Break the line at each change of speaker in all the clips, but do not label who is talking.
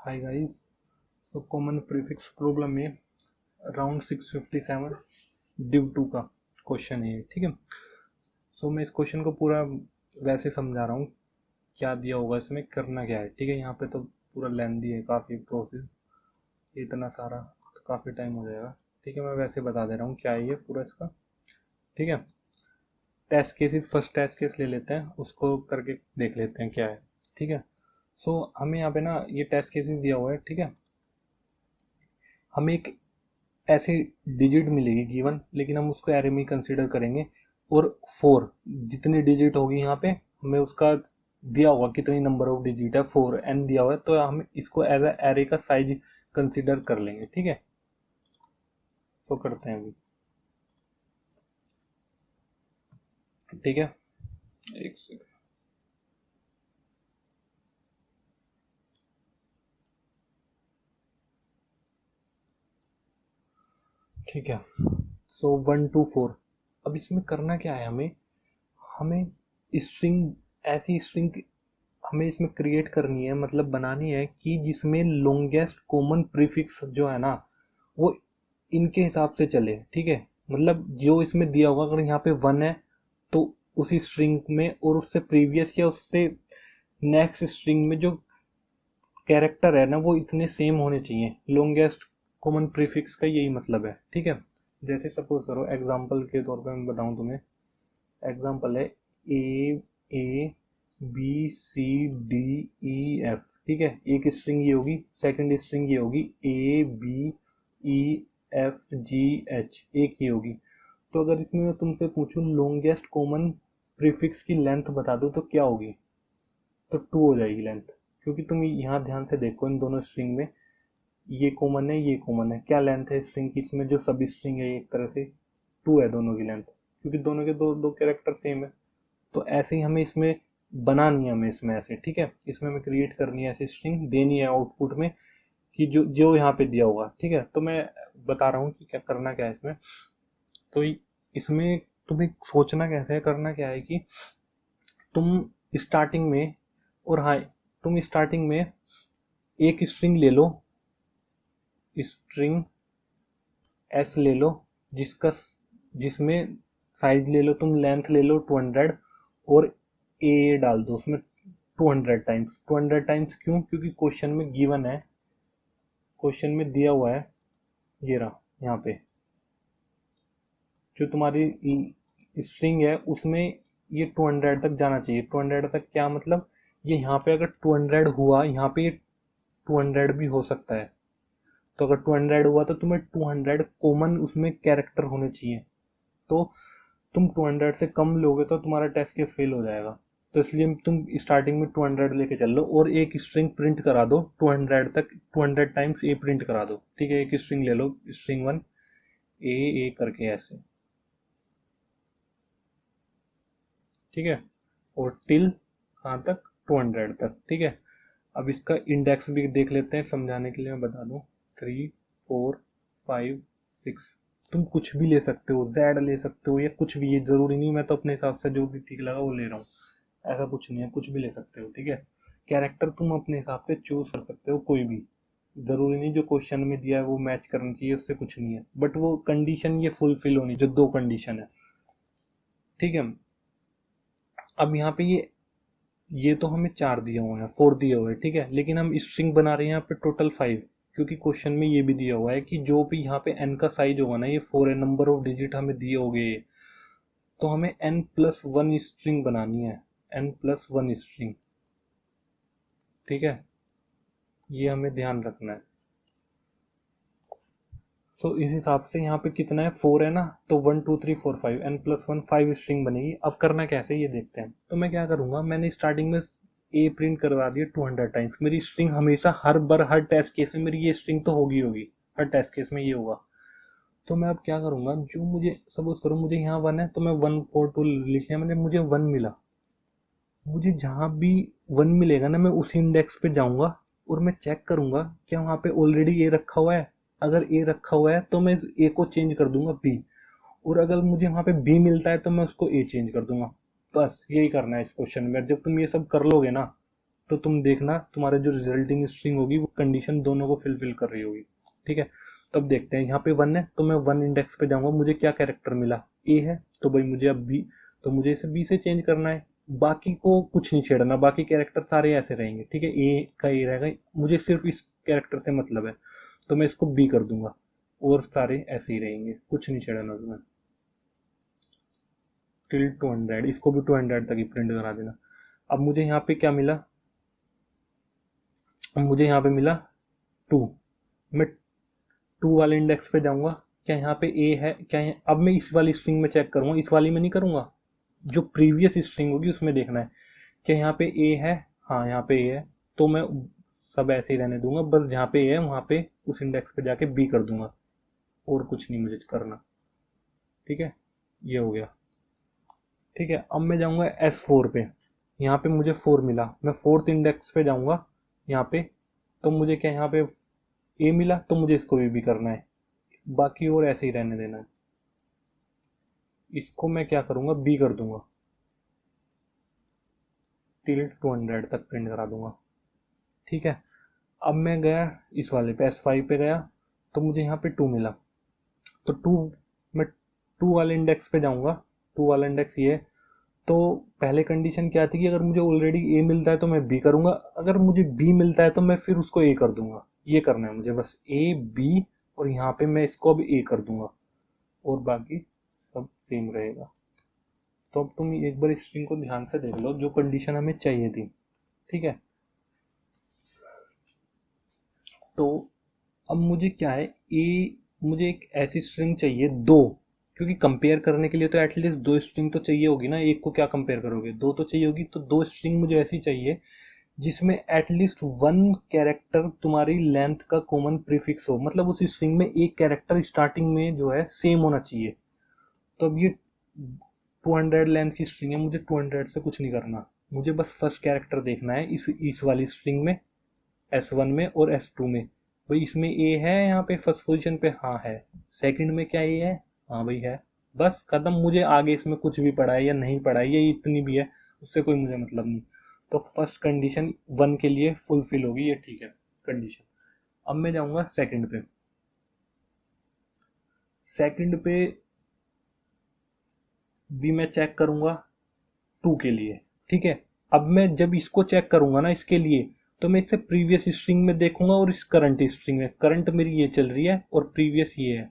Hi guys. So common prefix problem में round 657 div 2 का question है ये, ठीक है। सो मैं इस क्वेश्चन को पूरा वैसे समझा रहा हूँ, क्या दिया होगा इसमें, करना क्या है, ठीक है। यहाँ पे तो पूरा लेंदी है काफ़ी प्रोसेस, इतना सारा तो काफ़ी टाइम हो जाएगा, ठीक है। मैं वैसे बता दे रहा हूँ क्या है ये पूरा इसका, ठीक है। Test cases, first test case ले लेते हैं, उसको करके देख लेते हैं क्या है, ठीक है। सो हमें यहाँ पे ना ये टेस्ट केसेस दिया हुआ है, ठीक है। हमें एक ऐसी डिजिट मिलेगी गिवन, लेकिन हम उसको एरे में कंसिडर करेंगे। और 4 जितनी डिजिट होगी यहाँ पे, हमें उसका दिया होगा कितनी नंबर ऑफ डिजिट है, 4 n दिया हुआ है, तो हम इसको एज ए एरे का साइज कंसिडर कर लेंगे, ठीक है। सो करते हैं अभी, ठीक है। एक सेकंड, ठीक है। सो 1 to 4, अब इसमें करना क्या है, हमें हमें स्ट्रिंग, ऐसी स्ट्रिंग हमें इसमें क्रिएट करनी है, मतलब बनानी है कि जिसमें लॉन्गेस्ट कॉमन प्रीफिक्स जो है ना, वो इनके हिसाब से चले, ठीक है। मतलब जो इसमें दिया होगा, अगर यहाँ पे 1 है तो उसी स्ट्रिंग में, और उससे प्रीवियस या उससे नेक्स्ट स्ट्रिंग में जो कैरेक्टर है ना, वो इतने सेम होने चाहिए। लॉन्गेस्ट कॉमन प्रीफिक्स का यही मतलब है, ठीक है। जैसे सपोज करो, एग्जांपल के तौर पे मैं बताऊं तुम्हें, एग्जांपल है A B C D E F, ठीक है। एक स्ट्रिंग ये होगी, सेकंड स्ट्रिंग ये होगी A B E F G H, एक ही होगी। तो अगर इसमें मैं तुमसे पूछूं लॉन्गेस्ट कॉमन प्रीफिक्स की लेंथ बता दो, तो क्या होगी? तो 2 हो जाएगी लेंथ, क्योंकि तुम यहाँ ध्यान से देखो, इन दोनों स्ट्रिंग में ये कॉमन है, ये कॉमन है। क्या लेंथ है स्ट्रिंग की इसमें, जो सब स्ट्रिंग है एक तरह से 2 है दोनों की लेंथ, क्योंकि दोनों के दो दो कैरेक्टर सेम है। तो ऐसे ही हमें इसमें बनानी है, हमें इसमें ऐसे, ठीक है। इसमें हमें क्रिएट करनी है ऐसी स्ट्रिंग, देनी है आउटपुट में कि जो जो यहाँ पे दिया होगा, ठीक है। तो मैं बता रहा हूँ कि क्या करना, क्या है इसमें। तो इसमें तुम्हें सोचना कैसे है, करना क्या है कि तुम स्टार्टिंग में, और हाँ, तुम स्टार्टिंग में एक स्ट्रिंग ले लो, स्ट्रिंग एस ले लो, जिसका जिसमें साइज ले लो, तुम लेंथ ले लो 200, और ए डाल दो उसमें 200 टाइम्स। 200 टाइम्स क्यों? क्योंकि क्वेश्चन में गिवन है, क्वेश्चन में दिया हुआ है, ये रहा यहाँ पे, जो तुम्हारी स्ट्रिंग है उसमें ये 200 तक जाना चाहिए। 200 तक क्या मतलब, ये यहाँ पे अगर 200 हुआ, यहाँ पे ये 200 भी हो सकता है। तो अगर 200 हुआ तो तुम्हें 200 कॉमन उसमें कैरेक्टर होने चाहिए। तो तुम 200 से कम लोगे तो तुम्हारा टेस्ट केस फेल हो जाएगा। तो इसलिए तुम स्टार्टिंग में 200 लेके चल लो, और एक स्ट्रिंग प्रिंट करा दो 200 तक, 200 टाइम्स ए प्रिंट करा दो, ठीक है। एक स्ट्रिंग ले लो, स्ट्रिंग 1 ए करके ऐसे, ठीक है। और टिल कहाँ तक? 200 तक, ठीक है। अब इसका इंडेक्स भी देख लेते हैं, समझाने के लिए मैं बता दूं, 3 4 5 6। तुम कुछ भी ले सकते हो, जेड ले सकते हो, या कुछ भी, ये जरूरी नहीं, मैं तो अपने हिसाब से जो भी ठीक लगा वो ले रहा हूँ। ऐसा कुछ नहीं है, कुछ भी ले सकते हो, ठीक है। कैरेक्टर तुम अपने हिसाब से चूज कर सकते हो, कोई भी, जरूरी नहीं जो क्वेश्चन में दिया है वो मैच करना चाहिए, उससे कुछ नहीं है। बट वो कंडीशन ये फुलफिल होनी, जो दो कंडीशन है, ठीक है। अब यहाँ पे ये तो हमें 4 दिए हुए हैं, 4 दिए हुए हैं, ठीक है। लेकिन हम स्ट्रिंग बना रहे हैं यहाँ पे टोटल 5, क्योंकि क्वेश्चन में ये भी दिया हुआ है कि जो भी यहाँ पे n का साइज होगा ना, ये 4 है, नंबर ऑफ डिजिट हमें दिए होंगे, तो हमें n+1 स्ट्रिंग बनानी है, n+1 स्ट्रिंग, ठीक है। ये हमें ध्यान रखना है। तो इस हिसाब से यहाँ पे कितना है, 4 है ना, तो 1 2 3 4 5, n+1 5 स्ट्रिंग बनेगी। अब करना कैसे ये देखते हैं। तो मैं क्या करूंगा, मैंने स्टार्टिंग में ए प्रिंट करवा दिया 200 टाइम्स। मेरी स्ट्रिंग हमेशा हर बार, हर टेस्ट केस में मेरी ये स्ट्रिंग तो होगी, हर टेस्ट केस में ये होगा। तो मैं अब क्या करूंगा, जो मुझे सपोज करो मुझे यहाँ 1 है, तो मैं 1 4 2 लिख लिया, मैंने, मुझे 1 मिला। मुझे जहां भी 1 मिलेगा ना, मैं उसी इंडेक्स पे जाऊंगा, और मैं चेक करूंगा क्या वहां पे ऑलरेडी ए रखा हुआ है। अगर ए रखा हुआ है तो मैं ए को चेंज कर दूंगा बी, और अगर मुझे वहां पे बी मिलता है तो मैं उसको ए चेंज कर दूंगा। बस यही करना है इस क्वेश्चन में। जब तुम ये सब कर लोगे ना, तो तुम देखना तुम्हारा जो रिजल्टिंग स्ट्रिंग होगी वो कंडीशन दोनों को फिलफिल कर रही होगी। ठीक है, तो अब देखते हैं। यहाँ पे 1 है तो मैं 1 इंडेक्स पे जाऊंगा, मुझे क्या कैरेक्टर मिला, ए है, तो भाई मुझे अब बी, तो मुझे इसे बी से चेंज करना है। बाकी को कुछ नहीं छेड़ना, बाकी कैरेक्टर सारे ऐसे रहेंगे। ठीक है, ए का ए रहेगा, मुझे सिर्फ इस कैरेक्टर से मतलब है, तो मैं इसको बी कर दूंगा और सारे ऐसे ही रहेंगे, कुछ नहीं छेड़ना तुम्हें। टिल 200, इसको भी 200 तक ही प्रिंट करा देना। अब मुझे यहाँ पे क्या मिला, अब मुझे यहाँ पे मिला 2, मैं 2 वाले इंडेक्स पे जाऊंगा, क्या यहाँ पे ए है, क्या अब मैं इस वाली स्ट्रिंग में चेक करूंगा, इस वाली में नहीं करूंगा, जो प्रीवियस स्ट्रिंग होगी उसमें देखना है क्या यहाँ पे ए है। हाँ यहाँ पे ए है, तो मैं सब ऐसे ही रहने दूंगा, बस जहाँ पे ए है वहां पे उस इंडेक्स पे जाके बी कर दूंगा, और कुछ नहीं मुझे करना। ठीक है, ये हो गया। ठीक है, अब मैं जाऊंगा S4 पे, यहाँ पे मुझे 4 मिला, मैं 4th इंडेक्स पे जाऊंगा यहाँ पे, तो मुझे क्या यहाँ पे ए मिला, तो मुझे इसको भी करना है, बाकी और ऐसे ही रहने देना है। इसको मैं क्या करूंगा, बी कर दूंगा, टिल 200 तक प्रिंट करा दूंगा। ठीक है, अब मैं गया इस वाले पे S5 पे गया, तो मुझे यहाँ पे 2 मिला, तो 2, मैं 2 वाले इंडेक्स पे जाऊंगा, 2 वाला इंडेक्स ये है। तो पहले कंडीशन क्या थी कि अगर मुझे ऑलरेडी ए मिलता है तो मैं बी करूंगा, अगर मुझे बी मिलता है तो मैं फिर उसको ए कर दूंगा। ये करना है मुझे बस, ए बी, और यहाँ पे मैं इसको अब ए कर दूंगा, और बाकी सब सेम रहेगा। तो अब तुम एक बार इस स्ट्रिंग को ध्यान से देख लो, जो कंडीशन हमें चाहिए थी। ठीक है, तो अब मुझे क्या है, ए, मुझे एक ऐसी स्ट्रिंग चाहिए दो, क्योंकि कंपेयर करने के लिए तो एटलीस्ट दो स्ट्रिंग तो चाहिए होगी ना, एक को क्या कंपेयर करोगे, दो तो चाहिए होगी, तो दो स्ट्रिंग मुझे ऐसी चाहिए जिसमें एटलीस्ट 1 कैरेक्टर तुम्हारी लेंथ का कॉमन प्रीफिक्स हो, मतलब उस स्ट्रिंग में एक कैरेक्टर स्टार्टिंग में जो है सेम होना चाहिए। तो अब ये 200 लेंथ की स्ट्रिंग है, मुझे 200 से कुछ नहीं करना, मुझे बस फर्स्ट कैरेक्टर देखना है इस वाली स्ट्रिंग में, S1 में और S2 में। भाई इसमें ए है यहाँ पे फर्स्ट पोजीशन पे, हाँ है। सेकंड में क्या ए है, हाँ भाई है। बस खत्म, मुझे आगे इसमें कुछ भी पड़ा है या नहीं पड़ा है, ये इतनी भी है उससे कोई मुझे मतलब नहीं। तो फर्स्ट कंडीशन 1 के लिए फुलफिल होगी, ये ठीक है कंडीशन। अब मैं जाऊंगा सेकंड पे, सेकंड पे भी मैं चेक करूंगा 2 के लिए। ठीक है, अब मैं जब इसको चेक करूंगा ना इसके लिए, तो मैं इसे प्रीवियस स्ट्रिंग में देखूंगा और इस करंट स्ट्रिंग में, करंट मेरी ये चल रही है और प्रीवियस ये है,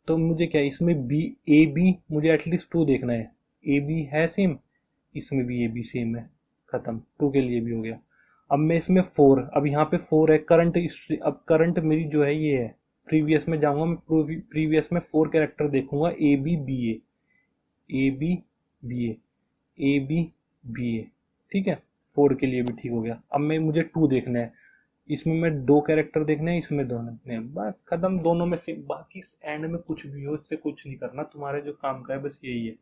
तो मुझे क्या है इसमें बी, ए बी मुझे एटलीस्ट 2 देखना है, ए बी है सेम, इसमें भी ए बी सेम है, खत्म, 2 के लिए भी हो गया। अब मैं इसमें 4, अब यहाँ पे 4 है करंट, अब करंट मेरी जो है ये है, प्रीवियस में जाऊंगा मैं, प्रीवियस में 4 कैरेक्टर देखूंगा, A B B A, A B B A B B A. ठीक है, 4 के लिए भी ठीक हो गया। अब मैं, मुझे 2 देखना है, इसमें मैं 2 कैरेक्टर देखने हैं, इसमें 2 देखने हैं, बस खत्म, दोनों में से। बाकी एंड में कुछ भी हो इससे कुछ नहीं करना, तुम्हारे जो काम का है बस यही है,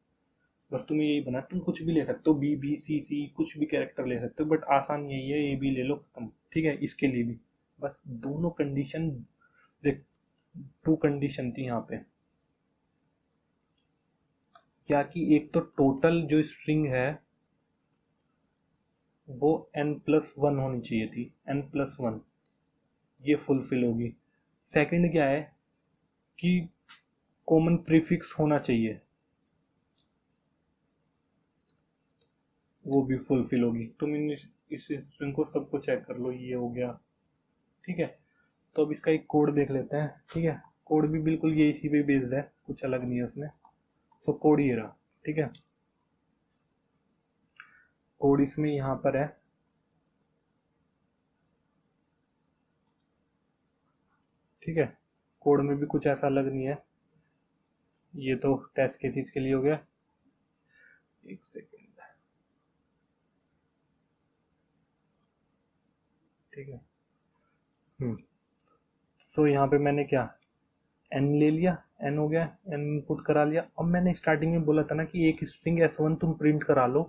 बस तुम्हें यही बना, तुम कुछ भी ले सकते हो, बी बी सी सी कुछ भी कैरेक्टर ले सकते हो, बट आसान यही है, ए बी ले लो खत्म। ठीक है, इसके लिए भी बस दोनों कंडीशन, देख 2 कंडीशन थी यहाँ पे, क्या कि एक तो टोटल जो स्ट्रिंग है वो n+1 होनी चाहिए थी, n+1, ये फुलफिल होगी। सेकंड क्या है कि कॉमन प्रीफिक्स होना चाहिए, वो भी फुलफिल होगी। तुम इस स्ट्रिंग को सबको चेक कर लो, ये हो गया। ठीक है, तो अब इसका एक कोड देख लेते हैं। ठीक है, कोड भी बिल्कुल ये इसी पे बेस्ड है, कुछ अलग नहीं है उसमें। तो कोड ये रहा। ठीक है, कोड इसमें यहाँ पर है। ठीक है, कोड में भी कुछ ऐसा अलग नहीं है, ये तो टेस्ट केसेस के लिए हो गया। एक सेकेंड। ठीक है, तो यहाँ पे मैंने क्या, एन ले लिया, एन हो गया, एन इनपुट करा लिया। अब मैंने स्टार्टिंग में बोला था ना कि एक स्ट्रिंग S1 तुम प्रिंट करा लो,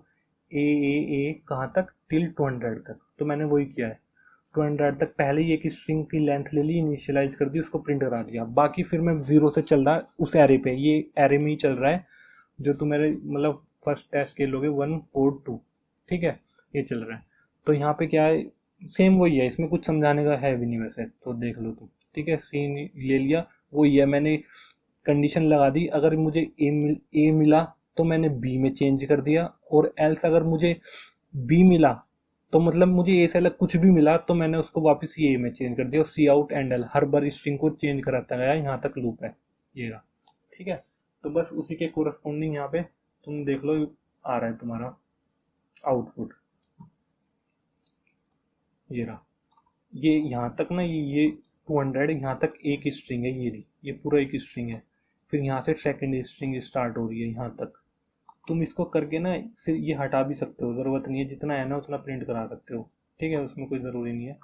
ए कहाँ तक, टिल 200 तक, तो मैंने वही किया है। 200 तक पहले ही एक स्ट्रिंग की लेंथ ले ली, इनिशियलाइज कर दी, उसको प्रिंट करा दिया। बाकी फिर मैं 0 से चल रहा उस एरे पे, ये एरे में ही चल रहा है जो तुम्हारे मतलब फर्स्ट टेस्ट के लोगे 142। ठीक है, ये चल रहा है। तो यहाँ पे क्या है, सेम वही है, इसमें कुछ समझाने का है भी नहीं वैसे, तो देख लो तुम। ठीक है, सीन ले लिया, वही है, मैंने कंडीशन लगा दी, अगर मुझे ए मिला तो मैंने बी में चेंज कर दिया, और एल्स अगर मुझे बी मिला तो मतलब मुझे ए से अलग कुछ भी मिला तो मैंने उसको वापस ए में चेंज कर दिया, और सी आउट एंड एल हर बार स्ट्रिंग को चेंज कराता गया, यहाँ तक लूप है ये रहा। ठीक है, तो बस उसी के कोरस्पॉन्डिंग यहाँ पे तुम देख लो, आ रहा है तुम्हारा आउटपुट, ये रहा। ये यहाँ तक ना, ये 200 यहाँ तक एक स्ट्रिंग है, ये रही, ये पूरा एक स्ट्रिंग है। फिर यहाँ से सेकंड स्ट्रिंग स्टार्ट हो रही है यहाँ तक। तुम इसको करके ना सिर्फ ये हटा भी सकते हो, जरूरत नहीं है, जितना है ना उतना प्रिंट करा सकते हो। ठीक है, उसमें कोई जरूरी नहीं है।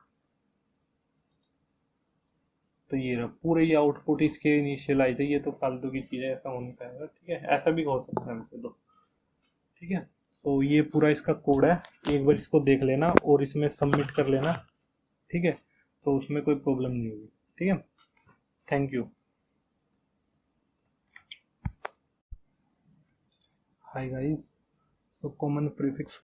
तो ये रहा पूरे, ये आउटपुट इसके इनिशियल आए थे, ये तो फालतू की चीज़ है, ऐसा हो नहीं पाएगा। ठीक है, ऐसा भी हो सकता है वैसे तो। ठीक है, तो ये पूरा इसका कोड है, एक बार इसको देख लेना और इसमें सबमिट कर लेना। ठीक है, तो उसमें कोई प्रॉब्लम नहीं होगी। ठीक है, thank you. Hi guys, so common prefix